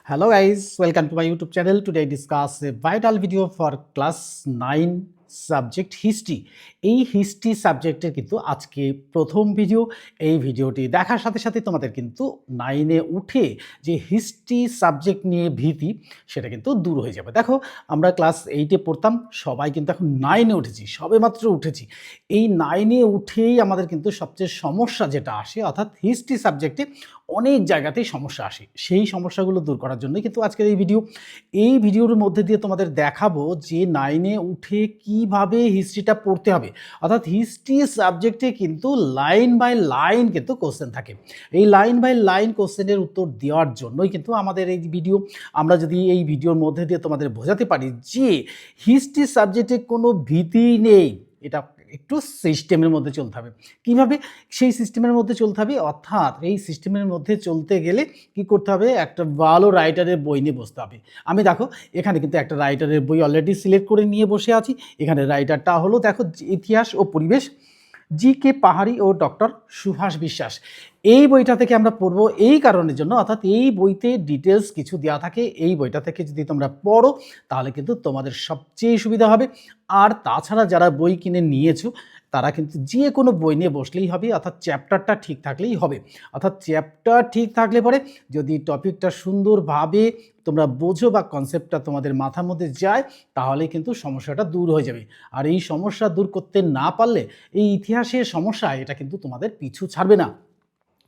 Hello guys, welcome to my YouTube channel. Today I discuss a vital video for class 9 subject history. এই history সাবজেক্টের কিন্তু আজকে প্রথম video. এই ভিডিওটি দেখার সাথে সাথে তোমাদের কিন্তু 9-এ উঠে যে হিস্ট্রি সাবজেক্ট নিয়ে ভীতি সেটা কিন্তু দূর হয়ে যাবে। দেখো আমরা ক্লাস 8-এ পড়তাম, সবাই কিন্তু এখন 9-এ উঠেছি, সবেমাত্র উঠেছি। এই 9-এ উঠেই আমাদের কিন্তু সবচেয়ে সমস্যা যেটা আসে, অর্থাৎ হিস্ট্রি সাবজেক্টে অনেক জায়গাতেই সমস্যা আসে। সেই সমস্যাগুলো দূর করার জন্যই কিন্তু আজকের এই ভিডিও। এই ভিডিওর মধ্যে দিয়ে তোমাদের দেখাবো যে 9-এ উঠে কিভাবে হিস্ট্রিটা পড়তে হবে। অর্থাৎ হিস্ট্রি সাবজেক্টে কিন্তু লাইন বাই লাইন কিন্তু কোশ্চেন থাকে। এই লাইন বাই লাইন কোশ্চেনের উত্তর দেওয়ার জন্যই কিন্তু আমাদের এই ভিডিও। আমরা যদি এই ভিডিওর মধ্যে দিয়ে তোমাদের বোঝাতে পারি যে হিস্ট্রি সাবজেক্টে কোনো ভীতি নেই, এটা একটু সিস্টেমের মধ্যে চলতে হবে। কিভাবে সেই সিস্টেমের মধ্যে চলতে হবে? অর্থাৎ এই সিস্টেমের মধ্যে চলতে গেলে কি করতে হবে? একটা ভালো রাইটারের বই নিয়ে বসতে হবে। আমি দেখো এখানে কিন্তু একটা রাইটারের বই অলরেডি সিলেক্ট করে নিয়ে বসে আছি। এখানে রাইটারটা হলো দেখো ইতিহাস ও পরিবেশ, জি.কে. পাহাড়ি ও ডক্টর সুভাষ বিশ্বাস। এই বইটা থেকে আমরা পড়বো এই কারণের জন্য, অর্থাৎ এই বইতে ডিটেলস কিছু দেওয়া থাকে। এই বইটা থেকে যদি তোমরা পড়ো তাহলে কিন্তু তোমাদের সবচেয়ে সুবিধা হবে। আর তাছাড়া যারা বই কিনে নিয়েছো তারা কিন্তু যে কোনো বই নিয়ে বসলেই হবে, অর্থাৎ চ্যাপ্টারটা ঠিক থাকলেই হবে। অর্থাৎ চ্যাপ্টার ঠিক থাকলে পরে যদি টপিকটা সুন্দরভাবে তোমরা বোঝো বা কনসেপ্টটা তোমাদের মাথার মধ্যে যায় তাহলে কিন্তু সমস্যাটা দূর হয়ে যাবে। আর এই সমস্যা দূর করতে না পারলে এই ইতিহাসের সমস্যা এটা কিন্তু তোমাদের পিছু ছাড়বে না।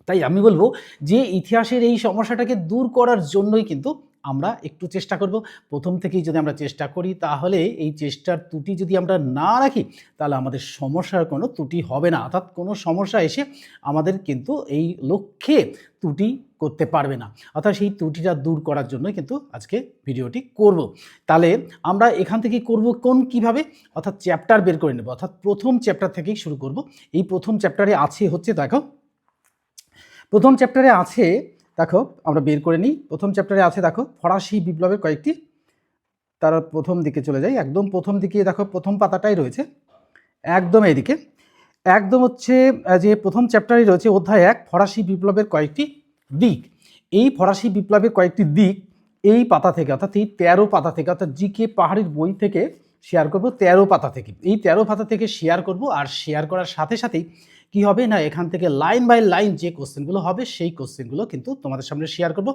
তাই আমি বলবো যে ইতিহাসের এই সমস্যাটাকে দূর করার জন্যই কিন্তু আমরা একটু চেষ্টা করব। প্রথম থেকেই যদি আমরা চেষ্টা করি তাহলে এই চেষ্টার ত্রুটি যদি আমরা না রাখি তাহলে আমাদের সমস্যার কোনো ত্রুটি হবে না, অর্থাৎ কোনো সমস্যা এসে আমাদের কিন্তু এই লক্ষ্যে ত্রুটি করতে পারবে না। অর্থাৎ সেই ত্রুটিটা দূর করার জন্যই কিন্তু আজকে ভিডিওটি করব। তাহলে আমরা এখান থেকে করব কিভাবে? অর্থাৎ চ্যাপ্টার বের করে নেব, অর্থাৎ প্রথম চ্যাপ্টার থেকেই শুরু করব। এই প্রথম চ্যাপ্টারে আছে হচ্ছে দেখো, প্রথম চ্যাপ্টারে আছে দেখো, আমরা বের করে নিই। প্রথম চ্যাপ্টারে আছে দেখো ফরাসি বিপ্লবের কয়েকটি, তার প্রথম দিকে চলে যাই, একদম প্রথম দিকে দেখো প্রথম পাতাটাই রয়েছে একদম এইদিকে। একদম হচ্ছে যে প্রথম চ্যাপ্টারই রয়েছে অধ্যায় 1 ফরাসি বিপ্লবের কয়েকটি দিক। এই ফরাসি বিপ্লবের কয়েকটি দিক এই পাতা থেকে, অর্থাৎ এই 13 পাতা থেকে, অর্থাৎ জি.কে. পাহাড়ির বই থেকে শেয়ার করব 13 পাতা থেকে। এই 13 পাতা থেকে শেয়ার করব। আর শেয়ার করার সাথে সাথেই কি হবে না, এখান থেকে লাইন বাই লাইন যে কোশ্চেনগুলো হবে সেই কোশ্চেনগুলো কিন্তু তোমাদের সামনে শেয়ার করব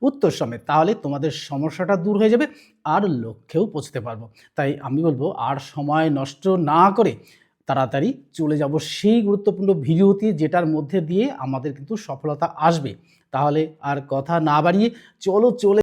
উত্তর সমেত। তাহলে তোমাদের সমস্যাটা দূর হয়ে যাবে আর লক্ষ্যেও পৌঁছতে পারবো। তাই আমি বলবো আর সময় নষ্ট না করে তাড়াতাড়ি চলে যাব সেই গুরুত্বপূর্ণ ভিডিওতে, যেটার মধ্যে দিয়ে আমাদের কিন্তু সফলতা আসবে। তাহলে আর কথা না বাড়িয়ে চলো চলে